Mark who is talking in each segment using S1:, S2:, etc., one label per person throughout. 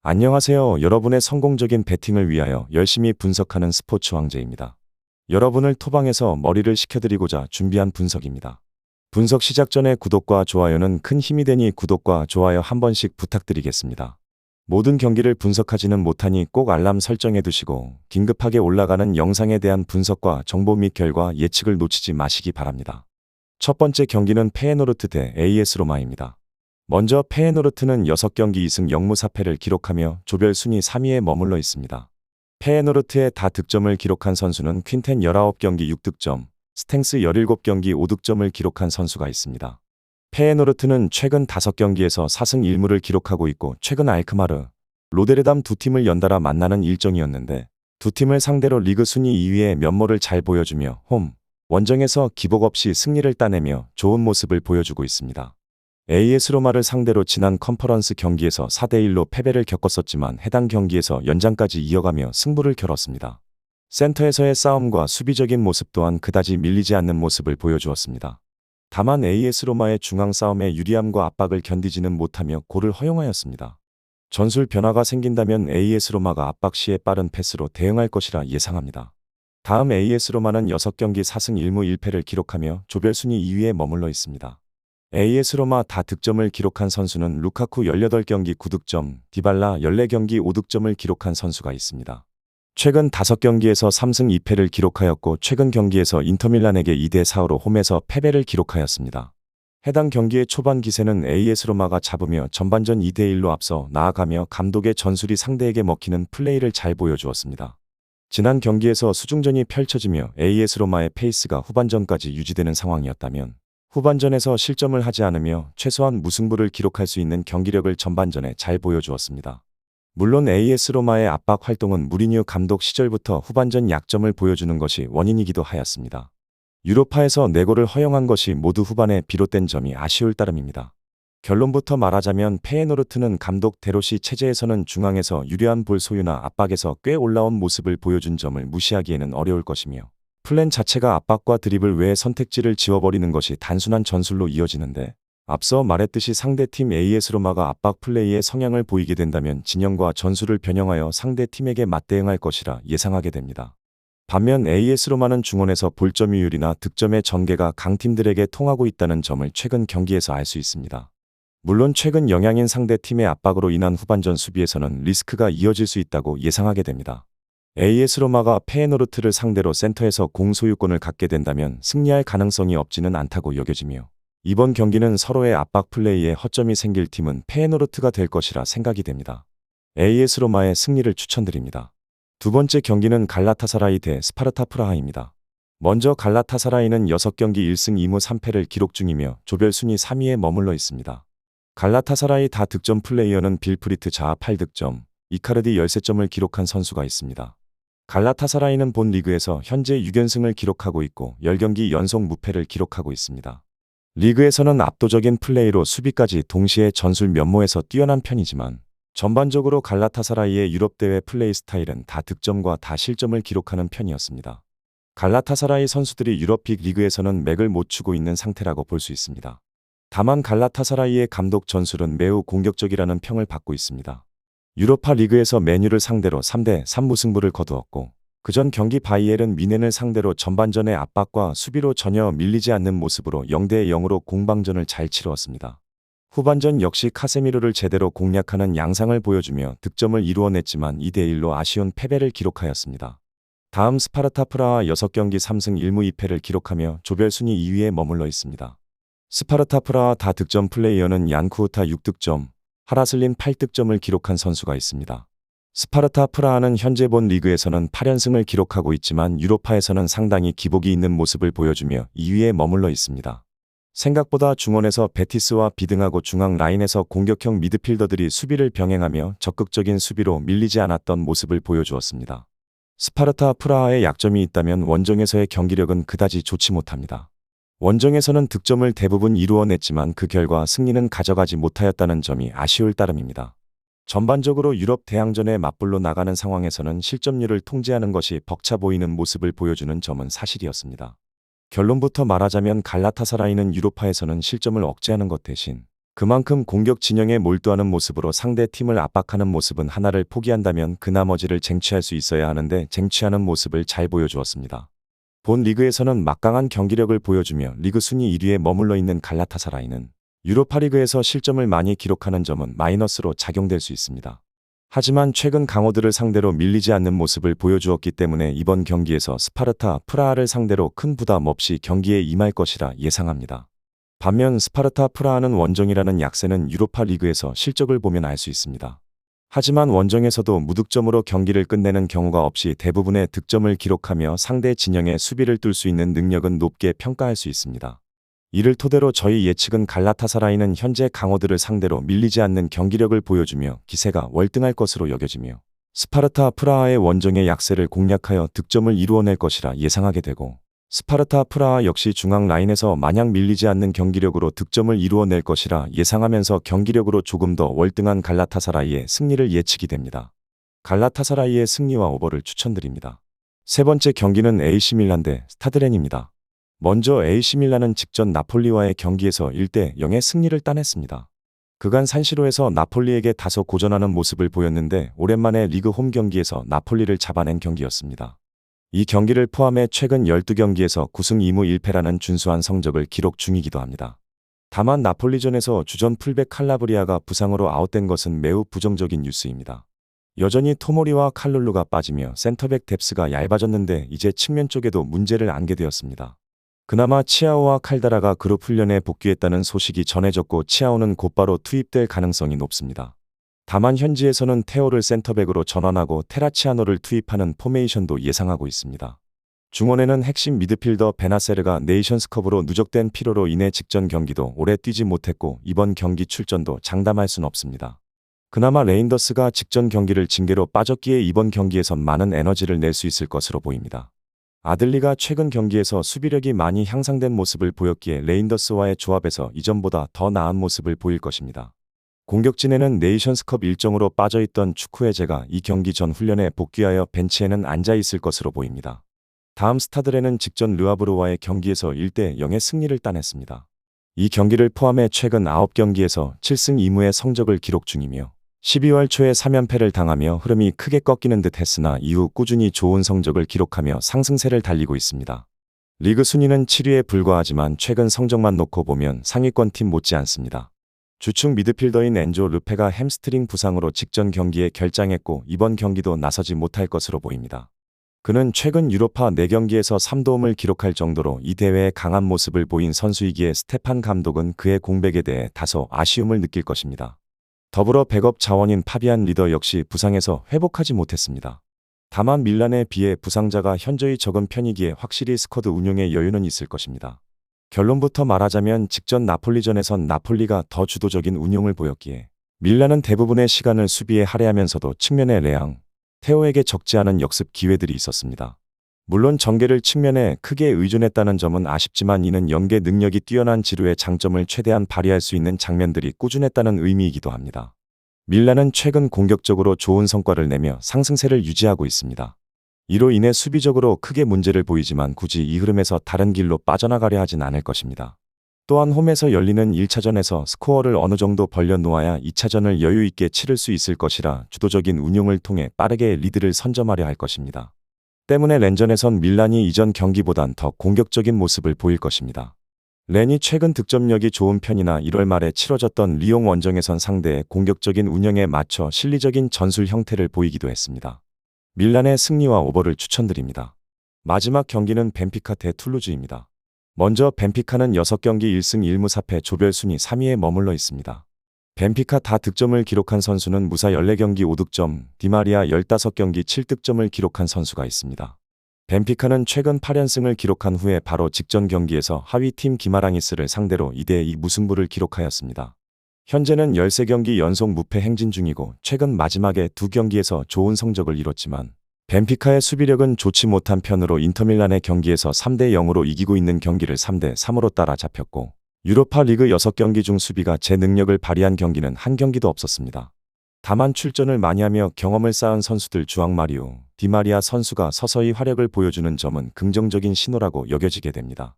S1: 안녕하세요. 여러분의 성공적인 배팅을 위하여 열심히 분석하는 스포츠 황제입니다. 여러분을 토방에서 머리를 식혀드리고자 준비한 분석입니다. 분석 시작 전에 구독과 좋아요는 큰 힘이 되니 구독과 좋아요 한 번씩 부탁드리겠습니다. 모든 경기를 분석하지는 못하니 꼭 알람 설정해 두시고 긴급하게 올라가는 영상에 대한 분석과 정보 및 결과 예측을 놓치지 마시기 바랍니다. 첫 번째 경기는 페에노르트 대 AS 로마입니다. 먼저 페에노르트는 6경기 2승 0무 4패를 기록하며 조별 순위 3위에 머물러 있습니다. 페에노르트의 다득점을 기록한 선수는 퀸텐 19경기 6득점, 스탱스 17경기 5득점을 기록한 선수가 있습니다. 페에노르트는 최근 5경기에서 4승 1무를 기록하고 있고 최근 알크마르, 로데르담 두 팀을 연달아 만나는 일정이었는데 두 팀을 상대로 리그 순위 2위의 면모를 잘 보여주며 홈, 원정에서 기복 없이 승리를 따내며 좋은 모습을 보여주고 있습니다. AS 로마를 상대로 지난 컨퍼런스 경기에서 4대1로 패배를 겪었었지만 해당 경기에서 연장까지 이어가며 승부를 겨뤘습니다. 센터에서의 싸움과 수비적인 모습 또한 그다지 밀리지 않는 모습을 보여주었습니다. 다만 AS 로마의 중앙 싸움에 유리함과 압박을 견디지는 못하며 골을 허용하였습니다. 전술 변화가 생긴다면 AS 로마가 압박 시에 빠른 패스로 대응할 것이라 예상합니다. 다음 AS 로마는 6경기 4승 1무 1패를 기록하며 조별 순위 2위에 머물러 있습니다. AS 로마 다득점을 기록한 선수는 루카쿠 18경기 9득점, 디발라 14경기 5득점을 기록한 선수가 있습니다. 최근 5경기에서 3승 2패를 기록하였고 최근 경기에서 인터밀란에게 2대4로 홈에서 패배를 기록하였습니다. 해당 경기의 초반 기세는 AS 로마가 잡으며 전반전 2대1로 앞서 나아가며 감독의 전술이 상대에게 먹히는 플레이를 잘 보여주었습니다. 지난 경기에서 수중전이 펼쳐지며 AS 로마의 페이스가 후반전까지 유지되는 상황이었다면 후반전에서 실점을 하지 않으며 최소한 무승부를 기록할 수 있는 경기력을 전반전에 잘 보여주었습니다. 물론 AS 로마의 압박 활동은 무리뉴 감독 시절부터 후반전 약점을 보여주는 것이 원인이기도 하였습니다. 유로파에서 4골을 허용한 것이 모두 후반에 비롯된 점이 아쉬울 따름입니다. 결론부터 말하자면 페에노르트는 감독 데로시 체제에서는 중앙에서 유리한 볼 소유나 압박에서 꽤 올라온 모습을 보여준 점을 무시하기에는 어려울 것이며 플랜 자체가 압박과 드리블 외의 선택지를 지워버리는 것이 단순한 전술로 이어지는데 앞서 말했듯이 상대팀 AS 로마가 압박 플레이의 성향을 보이게 된다면 진영과 전술을 변형하여 상대팀에게 맞대응할 것이라 예상하게 됩니다. 반면 AS 로마는 중원에서 볼점유율이나 득점의 전개가 강팀들에게 통하고 있다는 점을 최근 경기에서 알 수 있습니다. 물론 최근 영향인 상대팀의 압박으로 인한 후반전 수비에서는 리스크가 이어질 수 있다고 예상하게 됩니다. AS 로마가 페에노르트를 상대로 센터에서 공 소유권을 갖게 된다면 승리할 가능성이 없지는 않다고 여겨지며 이번 경기는 서로의 압박 플레이에 허점이 생길 팀은 페에노르트가 될 것이라 생각이 됩니다. AS 로마의 승리를 추천드립니다. 두 번째 경기는 갈라타사라이 대 스파르타 프라하입니다. 먼저 갈라타사라이는 6경기 1승 2무 3패를 기록 중이며 조별 순위 3위에 머물러 있습니다. 갈라타사라이 다득점 플레이어는 빌프리트 자아 8득점, 이카르디 13점을 기록한 선수가 있습니다. 갈라타사라이는 본 리그에서 현재 6연승을 기록하고 있고 10경기 연속 무패를 기록하고 있습니다. 리그에서는 압도적인 플레이로 수비까지 동시에 전술 면모에서 뛰어난 편이지만 전반적으로 갈라타사라이의 유럽대회 플레이 스타일은 다득점과 다실점을 기록하는 편이었습니다. 갈라타사라이 선수들이 유럽 빅 리그에서는 맥을 못 추고 있는 상태라고 볼 수 있습니다. 다만 갈라타사라이의 감독 전술은 매우 공격적이라는 평을 받고 있습니다. 유로파 리그에서 메뉴를 상대로 3대3 무승부를 거두었고 그전 경기 바이에른 뮌헨을 상대로 전반전의 압박과 수비로 전혀 밀리지 않는 모습으로 0대0으로 공방전을 잘 치루었습니다. 후반전 역시 카세미로를 제대로 공략하는 양상을 보여주며 득점을 이루어냈지만 2대1로 아쉬운 패배를 기록하였습니다. 다음 스파르타 프라하 6경기 3승 1무 2패를 기록하며 조별 순위 2위에 머물러 있습니다. 스파르타 프라하 다득점 플레이어는 얀쿠우타 6득점, 하라슬린 8득점을 기록한 선수가 있습니다. 스파르타 프라하는 현재 본 리그에서는 8연승을 기록하고 있지만 유로파에서는 상당히 기복이 있는 모습을 보여주며 2위에 머물러 있습니다. 생각보다 중원에서 베티스와 비등하고 중앙 라인에서 공격형 미드필더들이 수비를 병행하며 적극적인 수비로 밀리지 않았던 모습을 보여주었습니다. 스파르타 프라하의 약점이 있다면 원정에서의 경기력은 그다지 좋지 못합니다. 원정에서는 득점을 대부분 이루어냈지만 그 결과 승리는 가져가지 못하였다는 점이 아쉬울 따름입니다. 전반적으로 유럽 대항전에 맞불로 나가는 상황에서는 실점률을 통제하는 것이 벅차 보이는 모습을 보여주는 점은 사실이었습니다. 결론부터 말하자면 갈라타사라이는 유로파에서는 실점을 억제하는 것 대신 그만큼 공격 진영에 몰두하는 모습으로 상대 팀을 압박하는 모습은 하나를 포기한다면 그 나머지를 쟁취할 수 있어야 하는데 쟁취하는 모습을 잘 보여주었습니다. 본 리그에서는 막강한 경기력을 보여주며 리그 순위 1위에 머물러 있는 갈라타사라이는 유로파리그에서 실점을 많이 기록하는 점은 마이너스로 작용될 수 있습니다. 하지만 최근 강호들을 상대로 밀리지 않는 모습을 보여주었기 때문에 이번 경기에서 스파르타 프라하를 상대로 큰 부담 없이 경기에 임할 것이라 예상합니다. 반면 스파르타 프라하는 원정이라는 약세는 유로파 리그에서 실적을 보면 알 수 있습니다. 하지만 원정에서도 무득점으로 경기를 끝내는 경우가 없이 대부분의 득점을 기록하며 상대 진영의 수비를 뚫을 수 있는 능력은 높게 평가할 수 있습니다. 이를 토대로 저희 예측은 갈라타사라이는 현재 강호들을 상대로 밀리지 않는 경기력을 보여주며 기세가 월등할 것으로 여겨지며 스파르타 프라하의 원정의 약세를 공략하여 득점을 이루어낼 것이라 예상하게 되고, 스파르타 프라하 역시 중앙 라인에서 마냥 밀리지 않는 경기력으로 득점을 이루어낼 것이라 예상하면서 경기력으로 조금 더 월등한 갈라타사라이의 승리를 예측이 됩니다. 갈라타사라이의 승리와 오버를 추천드립니다. 세 번째 경기는 AC 밀란 대 스타드렌입니다. 먼저 AC 밀란은 직전 나폴리와의 경기에서 1대0의 승리를 따냈습니다. 그간 산시로에서 나폴리에게 다소 고전하는 모습을 보였는데 오랜만에 리그 홈 경기에서 나폴리를 잡아낸 경기였습니다. 이 경기를 포함해 최근 12경기에서 9승 2무 1패라는 준수한 성적을 기록 중이기도 합니다. 다만 나폴리전에서 주전 풀백 칼라브리아가 부상으로 아웃된 것은 매우 부정적인 뉴스입니다. 여전히 토모리와 칼룰루가 빠지며 센터백 뎁스가 얇아졌는데 이제 측면 쪽에도 문제를 안게 되었습니다. 그나마 치아오와 칼다라가 그룹 훈련에 복귀했다는 소식이 전해졌고 치아오는 곧바로 투입될 가능성이 높습니다. 다만 현지에서는 테오를 센터백으로 전환하고 테라치아노를 투입하는 포메이션도 예상하고 있습니다. 중원에는 핵심 미드필더 베나세르가 네이션스컵으로 누적된 피로로 인해 직전 경기도 오래 뛰지 못했고 이번 경기 출전도 장담할 순 없습니다. 그나마 레인더스가 직전 경기를 징계로 빠졌기에 이번 경기에선 많은 에너지를 낼 수 있을 것으로 보입니다. 아들리가 최근 경기에서 수비력이 많이 향상된 모습을 보였기에 레인더스와의 조합에서 이전보다 더 나은 모습을 보일 것입니다. 공격진에는 네이션스컵 일정으로 빠져있던 축구해제가 이 경기 전 훈련에 복귀하여 벤치에는 앉아있을 것으로 보입니다. 다음 스타드레는 직전 르아브르와의 경기에서 1대0의 승리를 따냈습니다. 이 경기를 포함해 최근 9경기에서 7승 2무의 성적을 기록 중이며 12월 초에 3연패를 당하며 흐름이 크게 꺾이는 듯 했으나 이후 꾸준히 좋은 성적을 기록하며 상승세를 달리고 있습니다. 리그 순위는 7위에 불과하지만 최근 성적만 놓고 보면 상위권 팀 못지않습니다. 주축 미드필더인 엔조 르페가 햄스트링 부상으로 직전 경기에 결장했고 이번 경기도 나서지 못할 것으로 보입니다. 그는 최근 유로파 4경기에서 3도움을 기록할 정도로 이 대회에 강한 모습을 보인 선수이기에 스테판 감독은 그의 공백에 대해 다소 아쉬움을 느낄 것입니다. 더불어 백업 자원인 파비안 리더 역시 부상에서 회복하지 못했습니다. 다만 밀란에 비해 부상자가 현저히 적은 편이기에 확실히 스쿼드 운용에 여유는 있을 것입니다. 결론부터 말하자면 직전 나폴리전에선 나폴리가 더 주도적인 운용을 보였기에 밀란은 대부분의 시간을 수비에 할애하면서도 측면의 레앙, 테오에게 적지 않은 역습 기회들이 있었습니다. 물론 전개를 측면에 크게 의존했다는 점은 아쉽지만 이는 연계 능력이 뛰어난 지루의 장점을 최대한 발휘할 수 있는 장면들이 꾸준했다는 의미이기도 합니다. 밀란은 최근 공격적으로 좋은 성과를 내며 상승세를 유지하고 있습니다. 이로 인해 수비적으로 크게 문제를 보이지만 굳이 이 흐름에서 다른 길로 빠져나가려 하진 않을 것입니다. 또한 홈에서 열리는 1차전에서 스코어를 어느 정도 벌려놓아야 2차전을 여유 있게 치를 수 있을 것이라 주도적인 운용을 통해 빠르게 리드를 선점하려 할 것입니다. 때문에 렌전에선 밀란이 이전 경기보단 더 공격적인 모습을 보일 것입니다. 렌이 최근 득점력이 좋은 편이나 1월 말에 치러졌던 리옹 원정에선 상대의 공격적인 운영에 맞춰 실리적인 전술 형태를 보이기도 했습니다. 밀란의 승리와 오버를 추천드립니다. 마지막 경기는 벤피카 대 툴루즈입니다. 먼저 벤피카는 6경기 1승 1무 4패 조별 순위 3위에 머물러 있습니다. 벤피카 다 득점을 기록한 선수는 무사 14경기 5득점, 디마리아 15경기 7득점을 기록한 선수가 있습니다. 벤피카는 최근 8연승을 기록한 후에 바로 직전 경기에서 하위팀 기마랑이스를 상대로 2대2 무승부를 기록하였습니다. 현재는 13경기 연속 무패 행진 중이고 최근 마지막에 2경기에서 좋은 성적을 이뤘지만 벤피카의 수비력은 좋지 못한 편으로 인터밀란의 경기에서 3대0으로 이기고 있는 경기를 3대3으로 따라잡혔고 유로파 리그 6경기 중 수비가 제 능력을 발휘한 경기는 한 경기도 없었습니다. 다만 출전을 많이 하며 경험을 쌓은 선수들 주앙 마리오, 디마리아 선수가 서서히 활약을 보여주는 점은 긍정적인 신호라고 여겨지게 됩니다.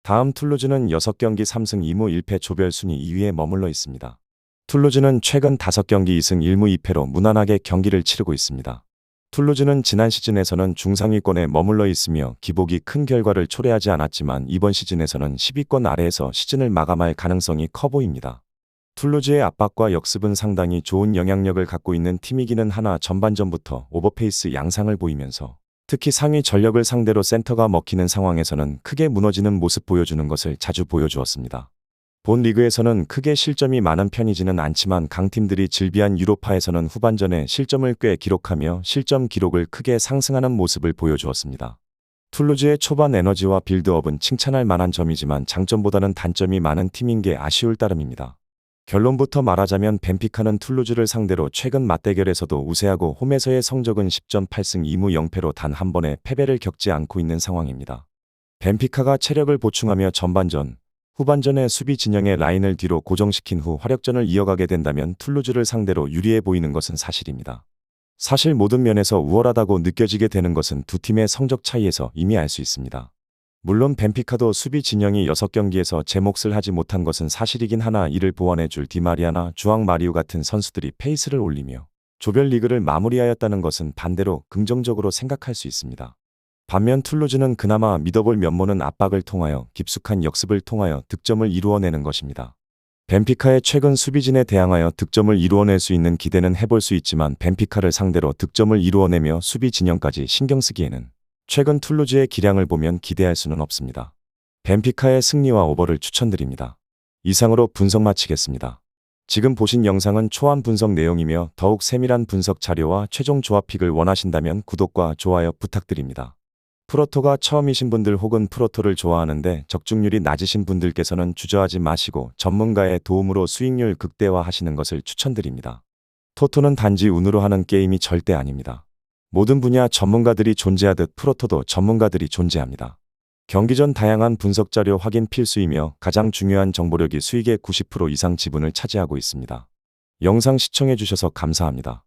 S1: 다음 툴루즈는 6경기 3승 2무 1패 조별 순위 2위에 머물러 있습니다. 툴루즈는 최근 5경기 2승 1무 2패로 무난하게 경기를 치르고 있습니다. 툴루즈는 지난 시즌에서는 중상위권에 머물러 있으며 기복이 큰 결과를 초래하지 않았지만 이번 시즌에서는 10위권 아래에서 시즌을 마감할 가능성이 커 보입니다. 툴루즈의 압박과 역습은 상당히 좋은 영향력을 갖고 있는 팀이기는 하나 전반전부터 오버페이스 양상을 보이면서 특히 상위 전력을 상대로 센터가 먹히는 상황에서는 크게 무너지는 모습 보여주는 것을 자주 보여주었습니다. 본 리그에서는 크게 실점이 많은 편이지는 않지만 강팀들이 즐비한 유로파에서는 후반전에 실점을 꽤 기록하며 실점 기록을 크게 상승하는 모습을 보여주었습니다. 툴루즈의 초반 에너지와 빌드업은 칭찬할 만한 점이지만 장점보다는 단점이 많은 팀인 게 아쉬울 따름입니다. 결론부터 말하자면 벤피카는 툴루즈를 상대로 최근 맞대결에서도 우세하고 홈에서의 성적은 10전 8승 2무 0패로 단 한 번의 패배를 겪지 않고 있는 상황입니다. 벤피카가 체력을 보충하며 전반전, 후반전에 수비 진영의 라인을 뒤로 고정시킨 후 화력전을 이어가게 된다면 툴루즈를 상대로 유리해 보이는 것은 사실입니다. 사실 모든 면에서 우월하다고 느껴지게 되는 것은 두 팀의 성적 차이에서 이미 알 수 있습니다. 물론 벤피카도 수비 진영이 6경기에서 제 몫을 하지 못한 것은 사실이긴 하나 이를 보완해줄 디마리아나 주앙 마리우 같은 선수들이 페이스를 올리며 조별리그를 마무리하였다는 것은 반대로 긍정적으로 생각할 수 있습니다. 반면 툴루즈는 그나마 믿어볼 면모는 압박을 통하여 깊숙한 역습을 통하여 득점을 이루어내는 것입니다. 벤피카의 최근 수비진에 대항하여 득점을 이루어낼 수 있는 기대는 해볼 수 있지만 벤피카를 상대로 득점을 이루어내며 수비 진영까지 신경 쓰기에는 최근 툴루즈의 기량을 보면 기대할 수는 없습니다. 벤피카의 승리와 오버를 추천드립니다. 이상으로 분석 마치겠습니다. 지금 보신 영상은 초안 분석 내용이며 더욱 세밀한 분석 자료와 최종 조합픽을 원하신다면 구독과 좋아요 부탁드립니다. 프로토가 처음이신 분들 혹은 프로토를 좋아하는데 적중률이 낮으신 분들께서는 주저하지 마시고 전문가의 도움으로 수익률 극대화하시는 것을 추천드립니다. 토토는 단지 운으로 하는 게임이 절대 아닙니다. 모든 분야 전문가들이 존재하듯 프로토도 전문가들이 존재합니다. 경기 전 다양한 분석 자료 확인 필수이며 가장 중요한 정보력이 수익의 90% 이상 지분을 차지하고 있습니다. 영상 시청해 주셔서 감사합니다.